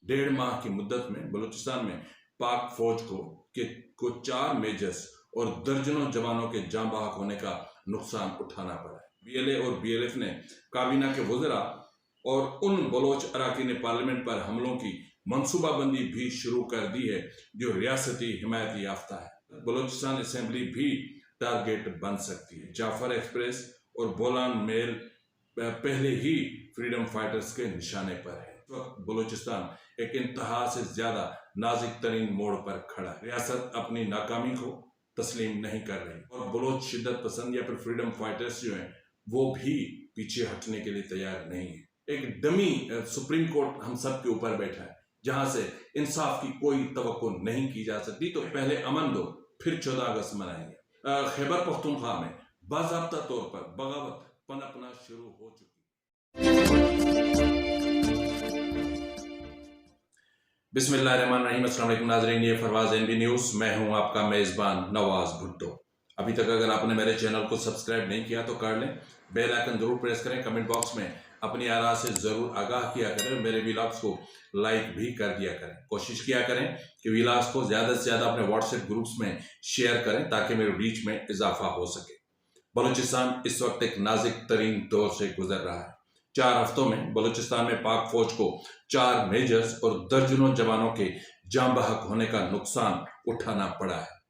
1.5 माह की मुद्दत में बलूचिस्तान में पाक फौज को 4 मेजर्स और दर्जनों जवानों के जाँ बहक होने का नुकसान उठाना पड़ा है। बीएलए और बीएलएफ ने काबीना के वज़रा और उन बलोच अराकीन ने पार्लियामेंट पर हमलों की मंसूबाबंदी भी शुरू कर दी है जो रियासती हिमायत याफ्ता है। बलूचिस्तान असेंबली भी टारगेट बन सकती है। जाफर एक्सप्रेस और बोलान मेल पहले ही फ्रीडम फाइटर्स के निशाने पर है। इस वक्त बलूचिस्तान एक इंतहा से ज्यादा नाजुक तरीन मोड़ पर खड़ा है। रियासत अपनी नाकामी को तस्लीम नहीं कर रही और बलोच शिद्दत पसंद या फिर फ्रीडम फाइटर्स जो हैं वो भी पीछे हटने के लिए तैयार नहीं है। एक डमी सुप्रीम कोर्ट हम सब के ऊपर बैठा है जहां से इंसाफ की कोई तवक्को नहीं की जा सकती। तो पहले अमन दो, फिर 14 अगस्त मनाएंगे। खैबर पख्तूनख्वा में बाज़ाब्ता तौर पर बगावत पनपना शुरू हो चुकी। बिस्मिल्लाहिर्रहमानिर्रहीम। अस्सलाम वालेकुम नाज़रीन, ये फरवाज एनबी न्यूज़, मैं हूं आपका मेज़बान नवाज भुट्टो। अभी तक अगर आपने मेरे चैनल को सब्सक्राइब नहीं किया तो कर लें, बेल आइकन जरूर प्रेस करें, कमेंट बॉक्स में अपनी आरा से ज़रूर आगाह किया करें, मेरे व्लॉग्स को लाइक भी कर दिया करें। कोशिश किया करें कि व्लॉग्स को ज़्यादा से ज़्यादा अपने व्हाट्सएप ग्रुप्स में शेयर करें ताकि मेरे रीच में इजाफा हो सके। बलूचिस्तान इस वक्त एक नाजुक तरीन दौर से गुजर रहा है। 4 हफ्तों में बलूचिस्तान में पाक फौज को 4 मेजर्स और दर्जनों जवानों के जाँ बहक होने का नुकसान उठाना पड़ा है।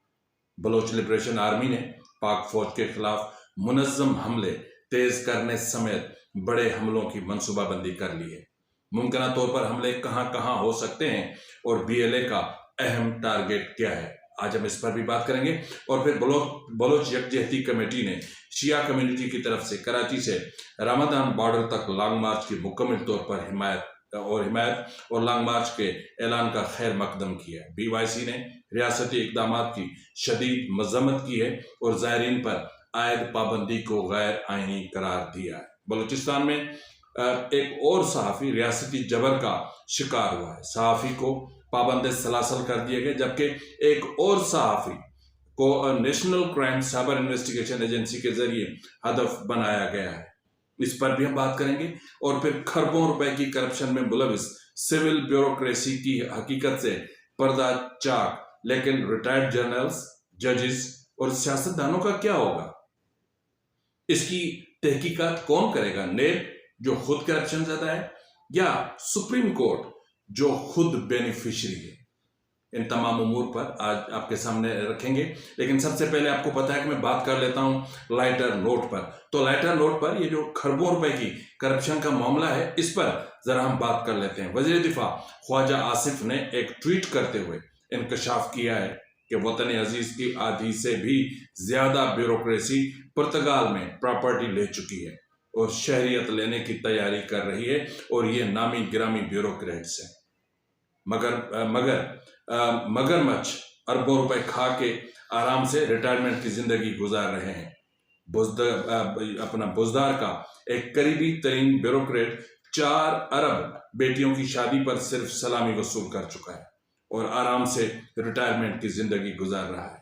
बलोच लिबरेशन आर्मी ने पाक फौज के खिलाफ मुनज़्ज़म हमले तेज करने समेत बड़े हमलों की मंसूबाबंदी कर ली है। मुमकिन तौर पर हमले कहां कहां हो सकते हैं और बीएलए का अहम टारगेट क्या है, आज हम इस पर भी बात करेंगे। और फिर बलोच यकजहती कमेटी ने शिया कम्युनिटी की तरफ से कराची से रमदान बॉर्डर तक लॉन्ग मार्च की मुकम्मल तौर पर हिमायत और लॉन्ग मार्च के ऐलान का खैर मकदम किया है। बीवाईसी ने रियासती इकदाम की शदीद मजम्मत की है और ज़ायरीन पर आयद पाबंदी को गैर आईनी करार दिया है। बलूचिस्तान में एक और सहाफ़ी रियासती जबर का शिकार हुआ है। सहाफ़ी को पाबंद सलासल कर दिया गया, जबकि एक और सहाफ़ी को national crime cyber investigation agency के जरिए हदफ बनाया गया है। इस पर भी हम बात करेंगे। और फिर खरबों रुपए की करप्शन में मुलविस सिविल ब्यूरोक्रेसी की हकीकत से पर्दा चाक, लेकिन रिटायर्ड जनरल्स, जजेस और सियासतदानों का क्या होगा? इसकी तहकीकात कौन करेगा? नेब जो खुद करप्शन ज़्यादा है या सुप्रीम कोर्ट जो खुद बेनिफिशियरी है? इन तमाम उमूर पर आज आपके सामने रखेंगे। लेकिन सबसे पहले आपको पता है कि मैं बात कर लेता हूं लाइटर नोट पर। तो लाइटर नोट पर ये जो खरबों रुपए की करप्शन का मामला है, इस पर जरा हम बात कर लेते हैं। वज़ीर दिफा ख्वाजा आसिफ ने एक ट्वीट करते हुए इंकशाफ किया है कि वतन अजीज की आधी से भी ज्यादा ब्यूरोक्रेसी पुर्तगाल में प्रॉपर्टी ले चुकी है और शहरियत लेने की तैयारी कर रही है, और ये नामी गिरामी ब्यूरोक्रेट्स हैं। मगरमच्छ अरबों रुपए खा के आराम से रिटायरमेंट की जिंदगी गुजार रहे हैं। बुजदार का एक करीबी तरीन ब्यूरोक्रेट 4 अरब बेटियों की शादी पर सिर्फ सलामी वसूल कर चुका है और आराम से रिटायरमेंट की जिंदगी गुजार रहा है।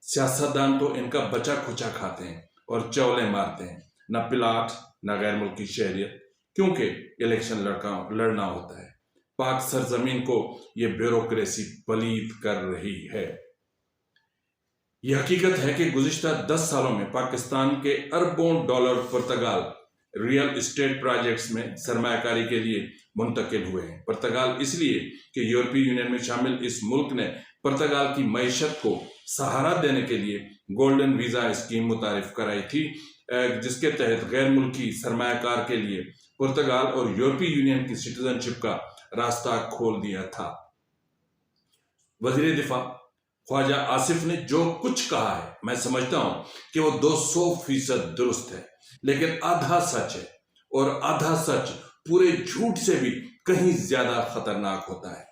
सियासतदान तो इनका बचा खुचा खाते हैं और चौले मारते हैं, न प्लाट न गैर मुल्की शहरियत, क्योंकि इलेक्शन लड़ना होता है। पाक सरजमीन को ये ब्यूरोक्रेसी पलीद कर रही है। यह हकीकत है कि गुज़िश्ता 10 सालों में पाकिस्तान के अरबों डॉलर पुर्तगाल रियल एस्टेट प्रोजेक्ट्स में सरमायाकारी के लिए मुंतकिल हुए हैं। पुर्तगाल इसलिए कि यूरोपीय यूनियन में शामिल इस मुल्क ने पुर्तगाल की मईशत को सहारा देने के लिए गोल्डन वीज़ा स्कीम मुतारिफ कराई थी, जिसके तहत गैर मुल्की सरमायाकार के लिए पुर्तगाल और यूरोपीय यूनियन की सिटीजनशिप का रास्ता खोल दिया था। वज़ीर दिफा ख्वाजा आसिफ ने जो कुछ कहा है, मैं समझता हूं कि वो 200% दुरुस्त है, लेकिन आधा सच है और आधा सच पूरे झूठ से भी कहीं ज्यादा खतरनाक होता है।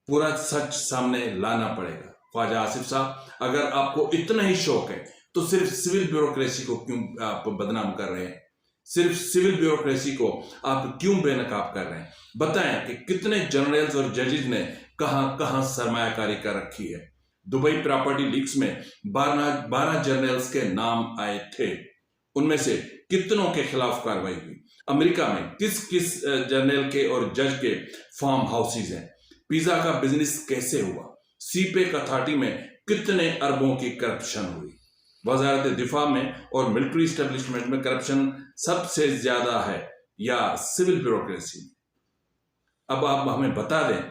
पूरा सच सामने लाना पड़ेगा। ख्वाजा आसिफ साहब, अगर आपको इतना ही शौक है तो सिर्फ सिविल ब्यूरोक्रेसी को क्यों आप बदनाम कर रहे हैं? सिर्फ सिविल ब्यूरोक्रेसी को आप क्यों बेनकाब कर रहे हैं? बताएं कि कितने जनरल्स और जजेस ने कहां सरमायाकारी कर रखी है। दुबई प्रॉपर्टी लीक्स में 12 जनरल्स के नाम आए थे, उनमें से कितनों के खिलाफ कार्रवाई हुई? अमेरिका में किस किस जर्नल के और जज के फार्म हाउसेज हैं, पिज्जा का बिजनेस कैसे हुआ, सीपेक अथॉरिटी में कितने अरबों की करप्शन हुई, वजारत दिफा में और मिलिट्री इस्टेब्लिशमेंट में करप्शन सबसे ज्यादा है या सिविल ब्यूरोक्रेसी में। अब आप हमें बता दें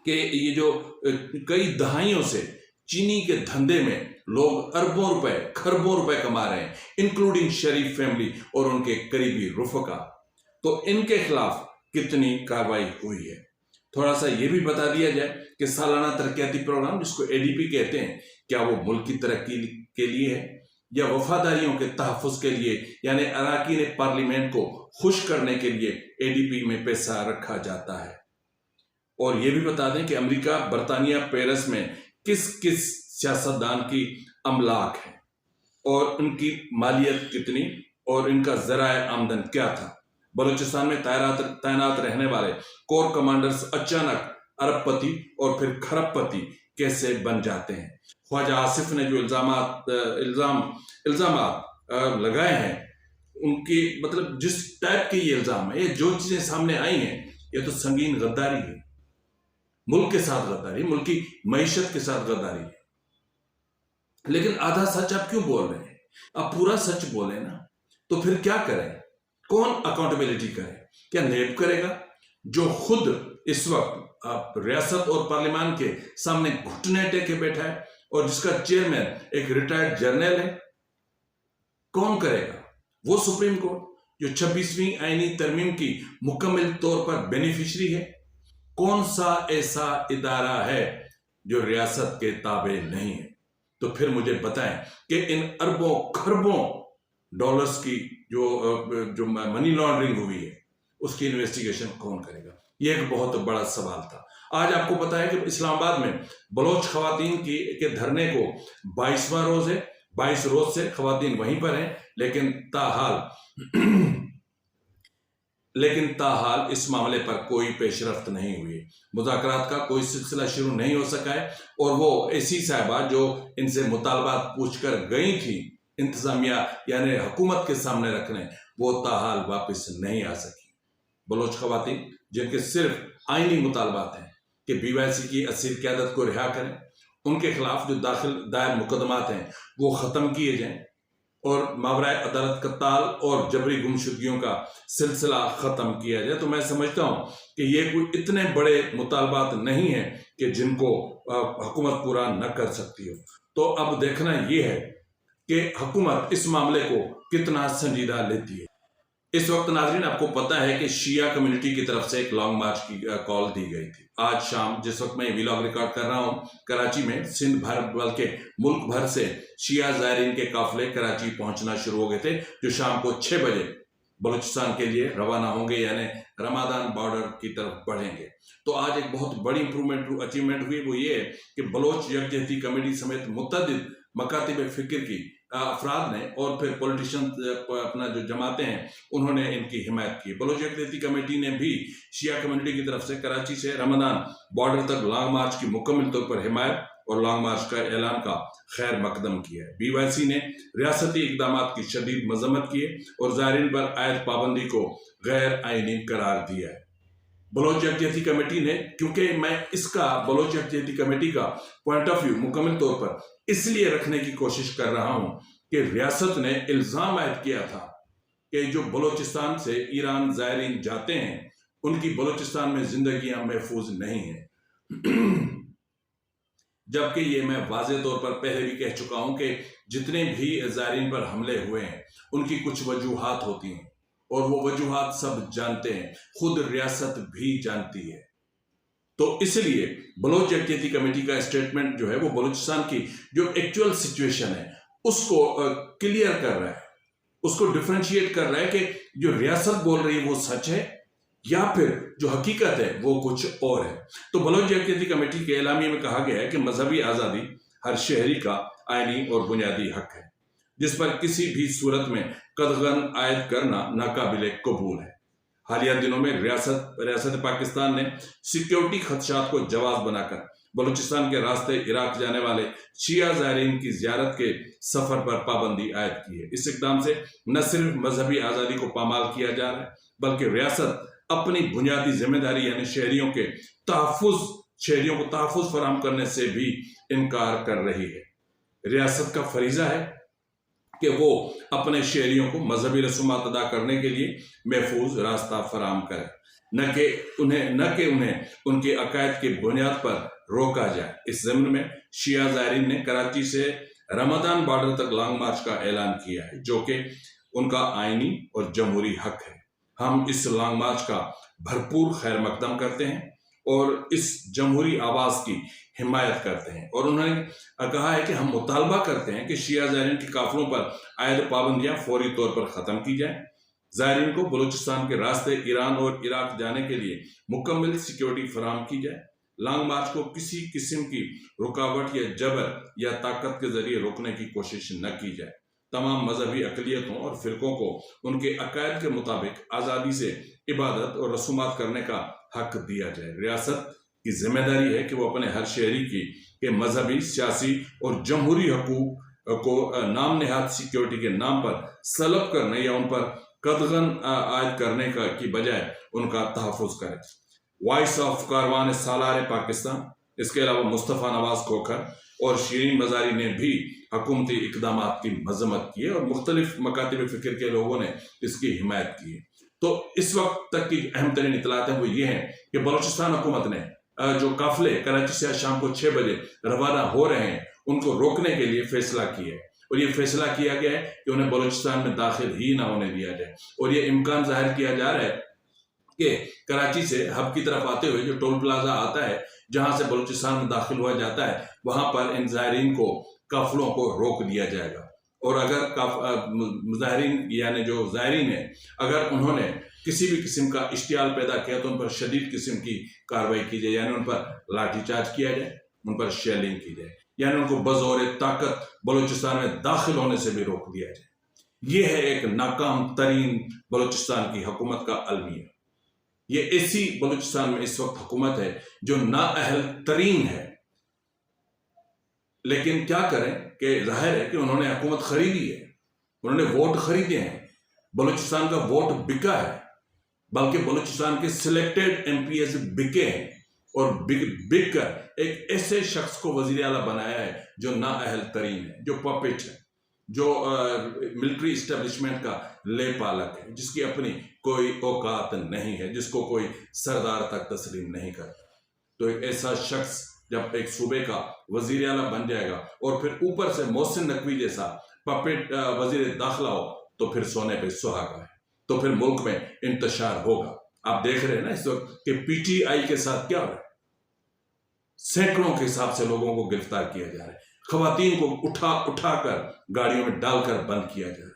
कि ये जो कई दहाइयों से चीनी के धंधे में लोग अरबों रुपए खरबों रुपए कमा रहे हैं, इंक्लूडिंग शरीफ फैमिली और उनके करीबी रुफका, तो इनके खिलाफ कितनी कार्रवाई हुई है। थोड़ा सा ये भी बता दिया जाए कि सालाना तरक्याती प्रोग्राम जिसको एडीपी कहते हैं, क्या वो मुल्क की तरक्की के लिए है या वफादारियों के तहफ़्फ़ुज़ के लिए, यानी अराकीन पार्लियामेंट को खुश करने के लिए एडीपी में पैसा रखा जाता है। और ये भी बता दें कि अमेरिका, बरतानिया, पेरिस में किस किस सियासतदान की अमलाक है और उनकी मालियत कितनी और इनका ज़राए आमदन क्या था। बलूचिस्तान में तैनात रहने वाले कोर कमांडर्स अचानक अरबपति और फिर खरबपति कैसे बन जाते हैं। ख्वाजा आसिफ ने जो इल्जाम लगाए हैं, उनकी मतलब जिस टाइप के ये इल्जाम है, ये जो चीजें सामने आई हैं, ये तो संगीन गद्दारी है, मुल्क के साथ गद्दारी, मुल्क की मईशत के साथ गद्दारी है। लेकिन आधा सच आप क्यों बोल रहे हैं? आप पूरा सच बोले ना, तो फिर क्या करें? कौन अकाउंटेबिलिटी करे? क्या नेब करेगा जो खुद इस वक्त रियासत और पार्लियामान के सामने घुटने टेके बैठा है और जिसका चेयरमैन एक रिटायर्ड जर्नल है? कौन करेगा? वो सुप्रीम कोर्ट जो 26वीं आईनी तरमीम की मुकम्मल तौर पर बेनिफिशरी है? कौन सा ऐसा इदारा है जो रियासत के ताबे नहीं है? तो फिर मुझे बताएं कि इन अरबों खरबों डॉलर्स की जो मनी लॉन्ड्रिंग हुई है, उसकी इन्वेस्टिगेशन कौन करेगा? ये एक बहुत बड़ा सवाल था। आज आपको पता है कि इस्लामाबाद में बलोच खवातीन के धरने को 22वां रोज है। 22 रोज से खवातीन वहीं पर हैं, लेकिन ताहाल इस मामले पर कोई पेशरफ्त नहीं हुई। मुज़ाकरात का कोई सिलसिला शुरू नहीं हो सका है और वो ऐसी साहिबा जो इनसे मुतालबात पूछकर गई थी इंतजामिया यानी हुकूमत के सामने रखने, वो ताहाल वापस नहीं आ सकी। बलोच खवातीन जिनके सिर्फ आईनी मुतालबात हैं कि BYC की असीर क़यादत को रिहा करें, उनके खिलाफ जो दायर मुकदमात हैं वो ख़त्म किए जाएं और मावराए अदालत कत्ताल और जबरी गुमशुदगियों का सिलसिला ख़त्म किया जाए, तो मैं समझता हूँ कि ये कोई इतने बड़े मुतालबात नहीं हैं कि जिनको हुकूमत पूरा न कर सकती हो। तो अब देखना ये है कि हुकूमत इस मामले को कितना संजीदा लेती है। इस वक्त नाज़रीन आपको पता है कि शिया कम्युनिटी की तरफ से एक लॉन्ग मार्च की कॉल दी गई थी। आज शाम जिस वक्त मैं व्लॉग रिकॉर्ड कर रहा हूँ, कराची में सिंध भर बल्कि मुल्क भर से शिया ज़ायरीन के काफिले कराची पहुंचना शुरू हो गए थे, जो शाम को 6 बजे बलूचिस्तान के लिए रवाना होंगे, यानी रमादान बॉर्डर की तरफ बढ़ेंगे। तो आज एक बहुत बड़ी अचीवमेंट हुई, वो ये है कि बलोच यकजहती कमेटी समेत मुतअद्दिद मकातिब फ़िक्र की अफराद ने और फिर पॉलिटिशियन अपना जो जमातें हैं उन्होंने इनकी हिमायत की। बलोच यकजहती कमेटी ने भी शिया कम्युनिटी की तरफ से कराची से रमदान बॉर्डर तक लॉन्ग मार्च की मुकम्मल तौर पर हिमायत और लॉन्ग मार्च का ऐलान का खैर मकदम किया है। BYC ने रियासती इकदाम की शदीद मजम्मत की है और ज़ायरीन पर आयद पाबंदी को गैर आईनी करार दिया है। बलोच यकजहती कमेटी ने, क्योंकि मैं इसका बलोच यकजहती कमेटी का पॉइंट ऑफ व्यू मुकम्मल तौर पर इसलिए रखने की कोशिश कर रहा हूं कि रियासत ने इल्ज़ाम आयद किया था कि जो बलोचिस्तान से ईरान ज़ायरीन जाते हैं उनकी बलोचिस्तान में जिंदगियां महफूज नहीं है। जबकि ये मैं वाज़े तौर पर पहले भी कह चुका हूं कि जितने भी ज़ायरीन पर हमले हुए हैं उनकी कुछ वजूहात होती हैं और वो वजूहात सब जानते हैं, खुद रियासत भी जानती है। तो इसलिए बलोच यकजहती कमेटी का स्टेटमेंट जो है वो बलूचिस्तान की जो एक्चुअल सिचुएशन है उसको क्लियर कर रहा है, उसको डिफरेंशिएट कर रहा है कि जो रियासत बोल रही है वो सच है या फिर जो हकीकत है वो कुछ और है। तो बलोच यकजहती कमेटी के एलामिये में कहा गया है कि मजहबी आज़ादी हर शहरी का आईनी और बुनियादी हक है, जिस पर किसी भी सूरत में कदगन आयद करना नाकाबिले कबूल है। हालिया दिनों में रियासत पाकिस्तान ने सिक्योरिटी खदशात को जवाब बनाकर बलूचिस्तान के रास्ते इराक जाने वाले शिया ज़ायरीन की ज़ियारत के सफ़र पर पाबंदी आयद की है। इस इक़दाम से न सिर्फ मजहबी आज़ादी को पामाल किया जा रहा है, बल्कि रियासत अपनी बुनियादी जिम्मेदारी यानी शहरियों को तहफ़्फ़ुज़ फराहम करने से भी इनकार कर रही है। रियासत का फरीज़ा है कि वो अपने शहरियों को मजहबी रसूमात अदा करने के लिए महफूज रास्ता फराहम करे, न कि उन्हें उनके अकायद की बुनियाद पर रोका जाए। इस ज़मीन में शिया ज़ायरीन ने कराची से रमदान बॉर्डर तक लॉन्ग मार्च का ऐलान किया है, जो कि उनका आईनी और जमहूरी हक है। हम इस लॉन्ग मार्च का भरपूर खैर मकदम करते हैं और इस जमहूरी आवाज़ की हिमायत करते हैं। और उन्होंने कहा है कि हम मुतालबा करते हैं कि शिया ज़ायरीन के काफिलों पर आयद पाबंदियाँ फौरी तौर पर ख़त्म की जाएं। ज़ायरीन को बलूचिस्तान के रास्ते ईरान और इराक जाने के लिए मुकम्मल सिक्योरिटी फराहम की जाए। लॉन्ग मार्च को किसी किस्म की रुकावट या जबर या ताकत के जरिए रोकने की कोशिश न की जाए। तमाम मजहबी अक़लियतों और फ़िरक़ों को उनके अकायद के मुताबिक आज़ादी से इबादत और रसूमात करने का हक दिया जाए। रियासत की जिम्मेदारी है कि वो अपने हर शहरी के मजहबी, सियासी और जमहूरी हकूक़ को नाम नहाद सिक्योरिटी के नाम पर सलब करने या उन पर कदगन आयद करने की बजाय उनका तहफ़्फ़ुज़ करे। वॉइस ऑफ कारवान सालार पाकिस्तान, इसके अलावा मुस्तफ़ा नवाज खोखर और शीरीन मज़ारी ने भी हुकूमती इक़दामात की मज़म्मत की है और मुख्तलिफ मकातिब फ़िक्र के लोगों ने इसकी हिमायत की है। तो इस वक्त तक की अहम तरीन इतलात है वो ये हैं कि बलूचिस्तान हुकूमत ने जो काफ़िले कराची से शाम को 6 बजे रवाना हो रहे हैं उनको रोकने के लिए फैसला किया है। और ये फैसला किया गया है कि उन्हें बलूचिस्तान में दाखिल ही ना होने दिया जाए। और ये इम्कान जाहिर किया जा रहा है कि कराची से हब की तरफ आते हुए जो टोल प्लाजा आता है, जहां से बलूचिस्तान में दाखिल हुआ जाता है, वहां पर इन ज़ायरीन को, काफिलों को रोक दिया जाएगा। और अगर मुजाहिरीन यानी जो ज़ायरीन है, अगर उन्होंने किसी भी किस्म का इश्तियाल पैदा किया तो उन पर शदीद किस्म की कार्रवाई की जाए, यानी उन पर लाठीचार्ज किया जाए, उन पर शेलिंग की जाए, यानी उनको बज़ौर ताकत बलूचिस्तान में दाखिल होने से भी रोक दिया जाए। ये है एक नाकाम तरीन बलूचिस्तान की हुकूमत का अलमिया। ये ऐसी बलूचिस्तान में इस वक्त हुकूमत है जो नाअहल तरीन है। लेकिन क्या करें कि जाहिर है कि उन्होंने हुकूमत खरीदी है, उन्होंने वोट खरीदे हैं, बलूचिस्तान का वोट बिका है, बल्कि बलूचिस्तान के सिलेक्टेड MPs बिके हैं और बिक कर एक ऐसे शख्स को वजीर आला बनाया है जो नाअहल तरीन है, जो पपेट है, जो मिलिट्री इस्टेब्लिशमेंट का ले पालक है, जिसकी अपनी कोई औकात नहीं है, जिसको कोई सरदार तक तस्लीम नहीं करता। तो एक ऐसा शख्स जब एक सूबे का वजीर आला बन जाएगा और फिर ऊपर से मोहसिन नकवी जैसा पपेट वजीर दाखिला हो, तो फिर सोने पे सुहागा है, तो फिर मुल्क में इंतशार होगा। आप देख रहे हैं ना इस वक्त कि PTI के साथ क्या हो रहा है। सैकड़ों के हिसाब से लोगों को गिरफ्तार किया जा रहा है, खवातीन को उठा कर गाड़ियों में डालकर बंद किया जा रहा है।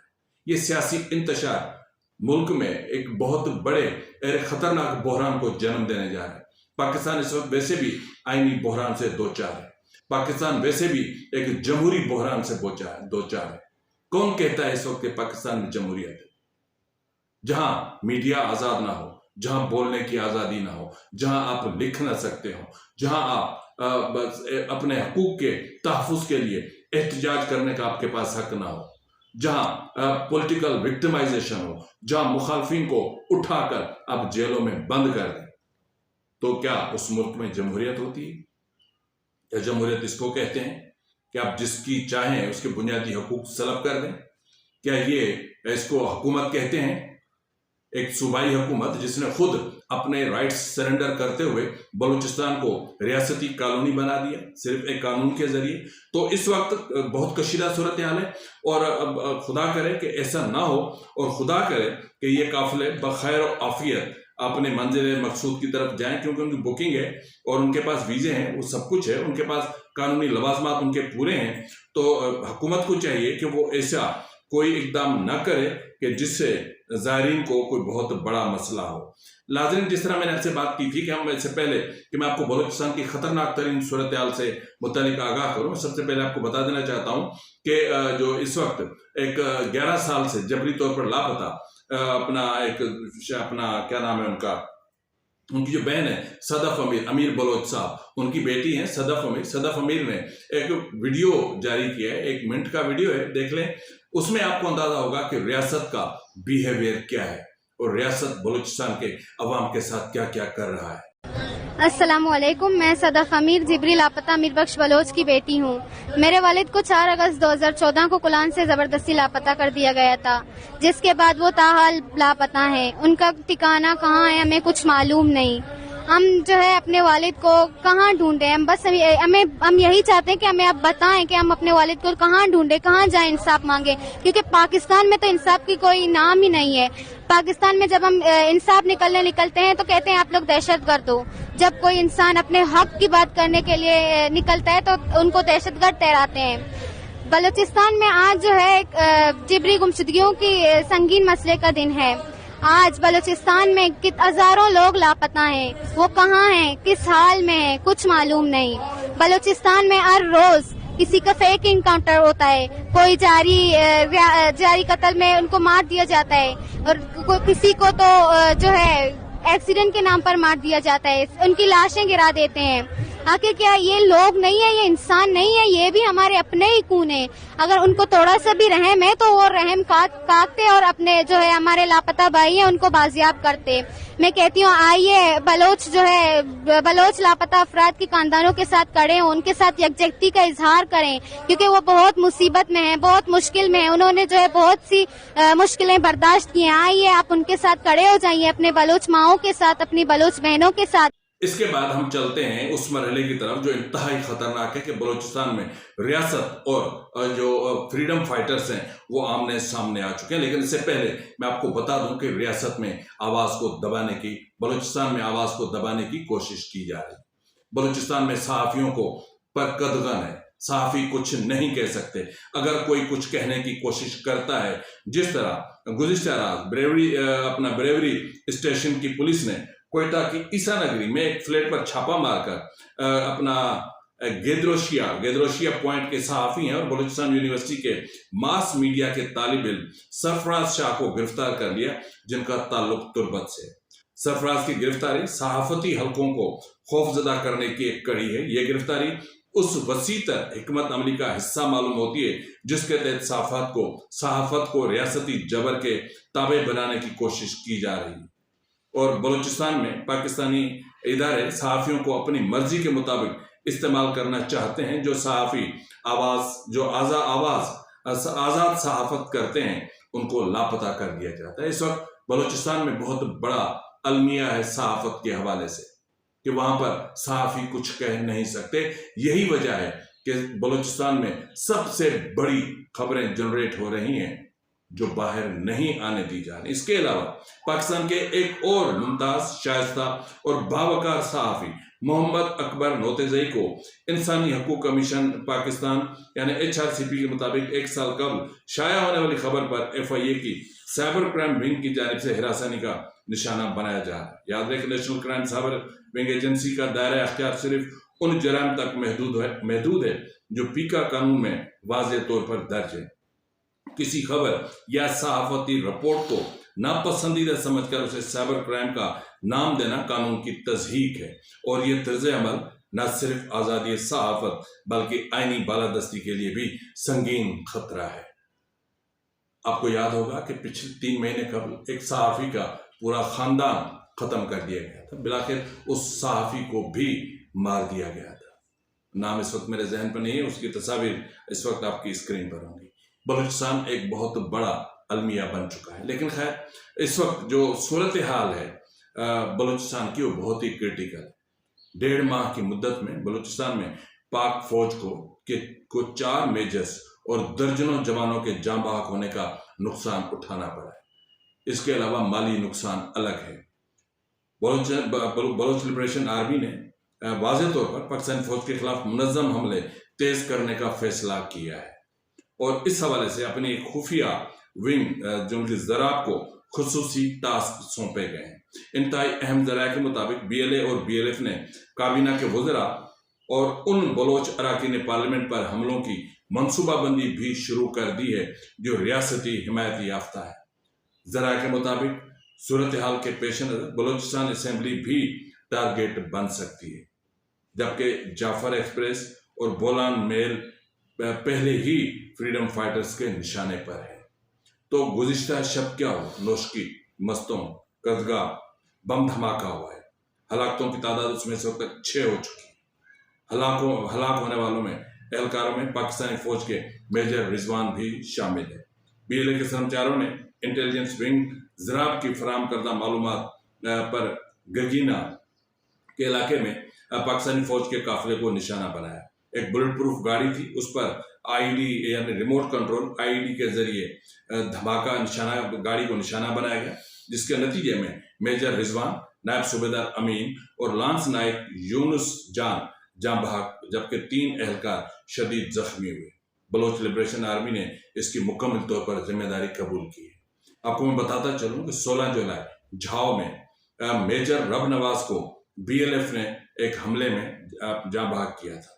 ये सियासी इंतशार मुल्क में एक बहुत बड़े खतरनाक बहरान को जन्म देने जा रहा है। पाकिस्तान इस वक्त वैसे भी आईनी बहरान से दो चार है, पाकिस्तान वैसे भी एक जमहूरी बहरान से दो चार है। कौन कहता है इस वक्त पाकिस्तान में जमहूरियत है? जहां मीडिया आजाद ना हो, जहां बोलने की आजादी ना हो, जहां आप लिख ना सकते हो, जहां आप अपने हकूक के तहफ़्फ़ुज़ के लिए एहतजाज करने का आपके पास हक ना हो, जहां पॉलिटिकल विक्टिमाइजेशन हो, जहां मुखालफिन को उठाकर आप जेलों में बंद कर दें, तो क्या उस मुल्क में जमहूरियत होती है? क्या जमहूरियत इसको कहते हैं कि आप जिसकी चाहें उसके बुनियादी हकूक सलब कर दें? क्या ये इसको हुकूमत कहते हैं? एक सूबाई हुकूमत जिसने खुद अपने राइट्स सरेंडर करते हुए बलूचिस्तान को रियासती कॉलोनी बना दिया सिर्फ एक कानून के जरिए। तो इस वक्त बहुत कशीदा सूरत हाल है और अब खुदा करे कि ऐसा ना हो और खुदा करे कि ये काफिले बखैर आफियत अपने मंजिल मकसूद की तरफ जाएं, क्योंकि उनकी बुकिंग है और उनके पास वीज़े हैं, वो सब कुछ है, उनके पास कानूनी लवाजमात उनके पूरे हैं। तो हुकूमत को चाहिए कि वो ऐसा कोई इकदाम न करे कि जिससे ज़ायरीन को कोई बहुत बड़ा मसला हो। लाज़िम जिस तरह मैंने आपसे बात की थी कि हम इससे पहले कि मैं आपको बलूचिस्तान की ख़तरनाक तरीन सूरत हाल से मुतल्लिक़ आगाह करूँ, सबसे पहले आपको बता देना चाहता हूँ कि जो इस वक्त एक 11 साल से जबरी तौर पर लापता अपना क्या नाम है उनका, उनकी जो बहन है सदफ अमीर, अमीर बलोच साहब, उनकी बेटी है सदफ अमीर। सदफ अमीर ने एक वीडियो जारी किया है, 1 मिनट का वीडियो है, देख लें। उसमें आपको अंदाजा होगा कि रियासत का बिहेवियर क्या है और रियासत बलूचिस्तान के अवाम के साथ क्या क्या कर रहा है। अस्सलामुअलैकुम, मैं सदफ अमीर जिब्री लापता अमीर बख्श बलोच की बेटी हूँ। मेरे वालिद को 4 अगस्त 2014 को कुलान से जबरदस्ती लापता कर दिया गया था, जिसके बाद वो ताहाल लापता हैं। उनका ठिकाना कहाँ है हमें कुछ मालूम नहीं। हम जो है अपने वालिद को कहाँ ढूंढें, हम बस हम यही चाहते हैं कि हमें आप बताएं कि हम अपने वालिद को कहाँ ढूंढें, कहाँ जाएं इंसाफ मांगे, क्योंकि पाकिस्तान में तो इंसाफ की कोई नाम ही नहीं है। पाकिस्तान में जब हम इंसाफ निकलते हैं तो कहते हैं आप लोग दहशतगर्द हो। जब कोई इंसान अपने हक की बात करने के लिए निकलता है तो उनको दहशतगर्द ठहराते हैं। बलूचिस्तान में आज जो है जिब्री गुमशुदगियों की संगीन मसले का दिन है। आज बलूचिस्तान में हजारों लोग लापता हैं, वो कहाँ हैं, किस हाल में हैं, कुछ मालूम नहीं। बलूचिस्तान में हर रोज किसी का फेक इनकाउंटर होता है, कोई जारी कत्ल में उनको मार दिया जाता है, और किसी को तो जो है एक्सीडेंट के नाम पर मार दिया जाता है, उनकी लाशें गिरा देते हैं। आखिर क्या ये लोग नहीं है, ये इंसान नहीं है, ये भी हमारे अपने ही खून है। अगर उनको थोड़ा सा भी रहम है तो वो रहम काटते और अपने जो है हमारे लापता भाई हैं उनको बाजियाब करते। मैं कहती हूँ आइए बलोच लापता अफराद के खानदानों के साथ खड़े हों, उनके साथ यकजहती का इजहार करें, क्योंकि वो बहुत मुसीबत में हैं, बहुत मुश्किल में हैं। उन्होंने जो है बहुत सी मुश्किलें बर्दाश्त की हैं। आइए आप उनके साथ खड़े हो जाइए, अपने बलोच माओं के साथ, अपनी बलोच बहनों के साथ। इसके बाद हम चलते हैं उस मरहले की तरफ जो इंतहाई खतरनाक है कि बलूचिस्तान में रियासत और जो फ्रीडम फाइटर्स हैं वो आमने सामने आ चुके हैं। लेकिन इससे पहले मैं आपको बता दूं कि रियासत में आवाज को दबाने की, बलूचिस्तान में आवाज को दबाने की कोशिश की जा रही है। बलूचिस्तान में सहाफियों को पर कदगन है, सहाफी कुछ नहीं कह सकते। अगर कोई कुछ कहने की कोशिश करता है, जिस तरह गुज़िश्ता रात ब्रेवरी स्टेशन की पुलिस ने कोयटा की ईसा नगरी में एक फ्लैट पर छापा मारकर अपना गेद्रोशिया पॉइंट के सहाफी हैं और बलूचिस्तान यूनिवर्सिटी के मास मीडिया के तालिब इल्म सरफराज शाह को गिरफ्तार कर लिया, जिनका ताल्लुक तुर्बत से। सरफराज की गिरफ्तारी सहाफती हलकों को खौफजदा करने की एक कड़ी है। यह गिरफ्तारी उस वसीतर हिकमत अमली का हिस्सा मालूम होती है जिसके तहत सहाफत को रियासती जबर के ताबे बनाने की कोशिश की जा रही है। और बलूचिस्तान में पाकिस्तानी इदारे सहाफियों को अपनी मर्जी के मुताबिक इस्तेमाल करना चाहते हैं। जो सहाफी आज़ाद सहाफत करते हैं उनको लापता कर दिया जाता है। इस वक्त बलूचिस्तान में बहुत बड़ा अलमिया है सहाफत के हवाले से कि वहां पर सहाफी कुछ कह नहीं सकते। यही वजह है कि बलूचिस्तान में सबसे बड़ी खबरें जनरेट हो रही हैं जो बाहर नहीं आने दी जा रही। इसके अलावा पाकिस्तान के एक और मुमताज, शाइस्ता और बावकार सहाफी मोहम्मद अकबर नोतेजई को इंसानी हकूक कमीशन पाकिस्तान यानी HRCP के मुताबिक 1 साल कबल शाया होने वाली खबर पर FIA की साइबर क्राइम विंग की जानिब से हिरासनी का निशाना बनाया जा रहा है। याद रखें, national crime cyber wing agency का दायरा अख्तियार सिर्फ उन जराइम तक महदूद है जो पीका कानून में वाज़ेह तौर पर दर्ज है। किसी खबर या सहाफती रिपोर्ट को नापसंदीदा समझकर उसे साइबर क्राइम का नाम देना कानून की तज़हीक है और ये तर्ज अमल न सिर्फ आज़ादी सहाफत बल्कि आईनी बालादस्ती के लिए भी संगीन खतरा है। आपको याद होगा कि पिछले 3 महीने कबल एक सहाफी का पूरा खानदान खत्म कर दिया गया था। बिलाखिर उस सहाफी को भी मार दिया गया था। नाम इस वक्त मेरे जहन पर नहीं है, उसकी तस्वीर इस वक्त आपकी स्क्रीन पर होंगी। बलूचिस्तान एक बहुत बड़ा अलमिया बन चुका है। लेकिन खैर इस वक्त जो सूरत हाल है बलूचिस्तान की वो बहुत ही क्रिटिकल है। 1.5 माह की मुद्दत में बलूचिस्तान में पाक फौज को 4 मेजर्स और दर्जनों जवानों के जाँ बहक होने का नुकसान उठाना पड़ा है। इसके अलावा माली नुकसान अलग है। बलूच लिबरेशन आर्मी ने वाज़ेह तौर पर पाकिस्तान फौज के खिलाफ मुनज़्ज़म हमले तेज करने का फैसला किया है और इस हवाले से अपनी एक खुफिया विंग जो ज़राब को खुसूसी टास्क सौंपे गए हैं। इंतहाई अहम ज़राए के मुताबिक BLA और BLF ने काबीना के वज़रा और उन बलोच अराकीन पार्लियामेंट पर हमलों की मनसूबाबंदी भी शुरू कर दी है जो रियासती हिमायत याफ्ता है। ज़राए के मुताबिक सूरत-ए-हाल के पेश नज़र बलूचिस्तान असेंबली भी टारगेट बन सकती है, जबकि जाफर एक्सप्रेस और बोलान मेल पहले ही फ्रीडम फाइटर्स के निशाने पर है। तो गुज़िश्ता शब क्या हुआ? नोशकी, मस्तों, कज़गा, बम धमाका हुआ है। हलाकतों की तादाद उसमें से अब तक 6 हो चुकी है। हलाक होने वालों में एहलकारों में पाकिस्तानी फौज के मेजर रिजवान भी शामिल है। BLA के कर्मचारियों ने इंटेलिजेंस विंग ज़राब की फराम करदा मालूमात पर गगीना के इलाके में पाकिस्तानी फौज के काफिले को निशाना बनाया। एक बुलेट प्रूफ गाड़ी थी, उस पर IED यानी रिमोट कंट्रोल IED के जरिए धमाका गाड़ी को निशाना बनाया गया, जिसके नतीजे में मेजर रिजवान, नायब सूबेदार अमीन और लांस नायक यूनुस जान बहक, जबकि 3 एहलकार शदीद जख्मी हुए। बलोच लिबरेशन आर्मी ने इसकी मुकम्मल तौर पर जिम्मेदारी कबूल की है। आपको मैं बताता चलूं कि 16 जुलाई झाओ में मेजर रब नवाज को BLF ने एक हमले में जान बहक किया था।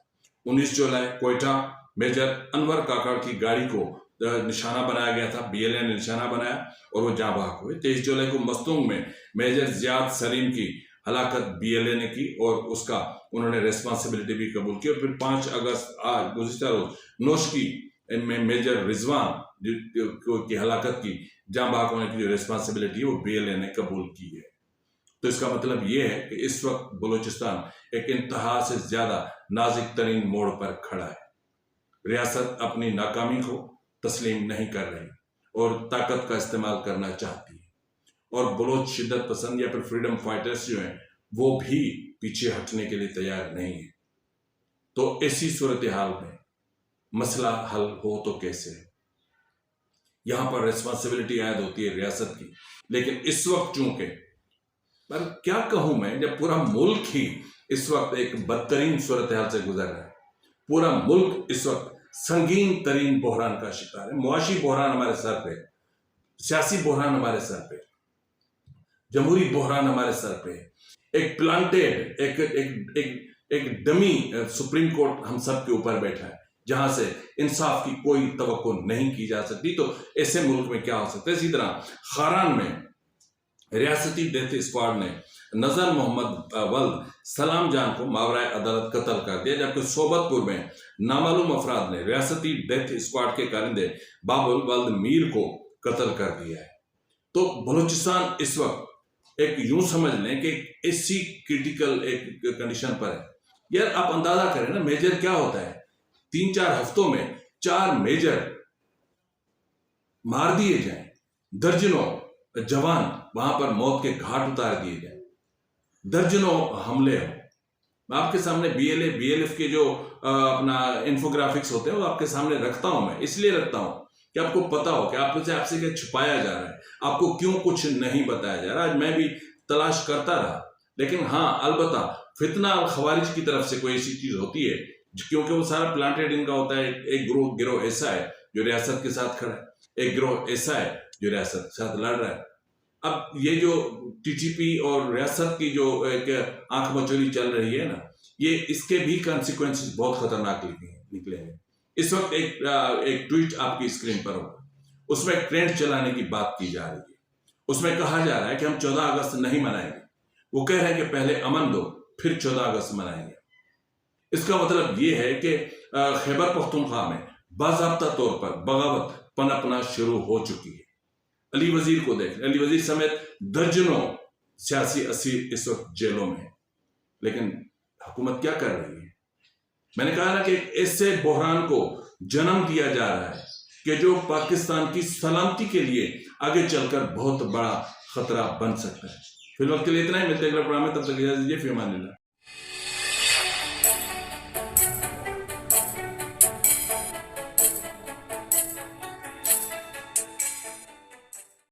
19 जुलाई कोयटा मेजर अनवर काकड़ की गाड़ी को निशाना बनाया गया था, BLA ने निशाना बनाया और वो जान बहक हुए। 23 जुलाई को मस्तूंग में मेजर जियाद सलीम की हलाकत BLA ने की और उसका उन्होंने रेस्पॉन्सिबिलिटी भी कबूल की। और फिर 5 अगस्त गुज़िश्ता रोज नोशकी में मेजर रिजवान की हलाकत की जान बहक होने की जो रेस्पॉन्सिबिलिटी है वो BLA ने कबूल की है। तो इसका मतलब ये है कि इस वक्त बलूचिस्तान एक इंतहा से ज्यादा नाजुक तरीन मोड़ पर खड़ा है। रियासत अपनी नाकामी को तस्लीम नहीं कर रही और ताकत का इस्तेमाल करना चाहती है, और बलोच शिद्दत पसंद या फिर फ्रीडम फाइटर्स जो हैं वो भी पीछे हटने के लिए तैयार नहीं है। तो ऐसी सूरत हाल में मसला हल हो तो कैसे? यहां पर रिस्पॉन्सिबिलिटी आयद होती है रियासत की, लेकिन इस वक्त चूंकि पर क्या कहूं मैं, जब पूरा मुल्क ही इस वक्त एक बदतरीन सूरत हाल से गुजर रहा है, पूरा मुल्क इस वक्त संगीन तरीन बहरान का शिकार है। मुआशी बहरान हमारे सर पे, सियासी बहरान हमारे सर पे, जमहूरी बहरान हमारे सर पे, एक प्लांटेड एक डमी सुप्रीम कोर्ट हम सब के ऊपर बैठा है, जहां से इंसाफ की कोई तवक्को नहीं की जा सकती। तो ऐसे मुल्क में क्या हो सकता है? इसी तरह खारान में रियासती डेथ स्क्वाड ने नजर मोहम्मद वल्द सलाम जान को मावराए अदालत कत्ल कर दिया, जबकि सोबतपुर में नामालूम अफराद ने रियासती डेथ स्क्वाड के कारिंदे बाबुल वल्द मीर को कत्ल कर दिया है। तो बलूचिस्तान इस वक्त एक यूं समझ लें कि ऐसी क्रिटिकल एक कंडीशन पर है। यार आप अंदाजा करें ना, मेजर क्या होता है? 3-4 हफ्तों में 4 मेजर मार दिए जाएं, दर्जनों जवान वहां पर मौत के घाट उतार दिए जाए, दर्जनों हमले हो। मैं आपके सामने BLF के जो अपना इन्फोग्राफिक्स होते हैं वो आपके सामने रखता हूं। मैं इसलिए रखता हूं कि आपको पता हो कि आपसे क्या छुपाया जा रहा है, आपको क्यों कुछ नहीं बताया जा रहा। आज मैं भी तलाश करता रहा, लेकिन हाँ अलबत्ता फितना और खवारिज की तरफ से कोई ऐसी चीज होती है, क्योंकि वो सारा प्लांटेड इनका होता है। एक गिरोह ऐसा है जो रियासत के साथ खड़ा है, एक गिरोह ऐसा है जो रियासत के साथ लड़ रहा है। अब ये जो TTP और रियासत की जो एक आंख मचोली चल रही है ना, ये इसके भी कॉन्सिक्वेंसेस बहुत खतरनाक निकलेंगे। इस वक्त एक ट्वीट आपकी स्क्रीन पर होगा, उसमें ट्रेंड चलाने की बात की जा रही है। उसमें कहा जा रहा है कि हम 14 अगस्त नहीं मनाएंगे। वो कह रहे हैं कि पहले अमन दो फिर 14 अगस्त मनाएंगे। इसका मतलब ये है कि खैबर पख्तूनख्वा में बाज़ाब्ता तौर पर बगावत पनपना शुरू हो चुकी है। अली वजीर को देख, अली वजीर समेत दर्जनों सियासी असीर इस वक्त जेलों में है, लेकिन हुकूमत क्या कर रही है? मैंने कहा ना कि ऐसे बहरान को जन्म दिया जा रहा है कि जो पाकिस्तान की सलामती के लिए आगे चलकर बहुत बड़ा खतरा बन सकता है। फिलहाल के लिए इतना ही, मिलते हैं अगले प्रोग्राम में, तब तक इजाजत दीजिए। फी अमानिल्लाह।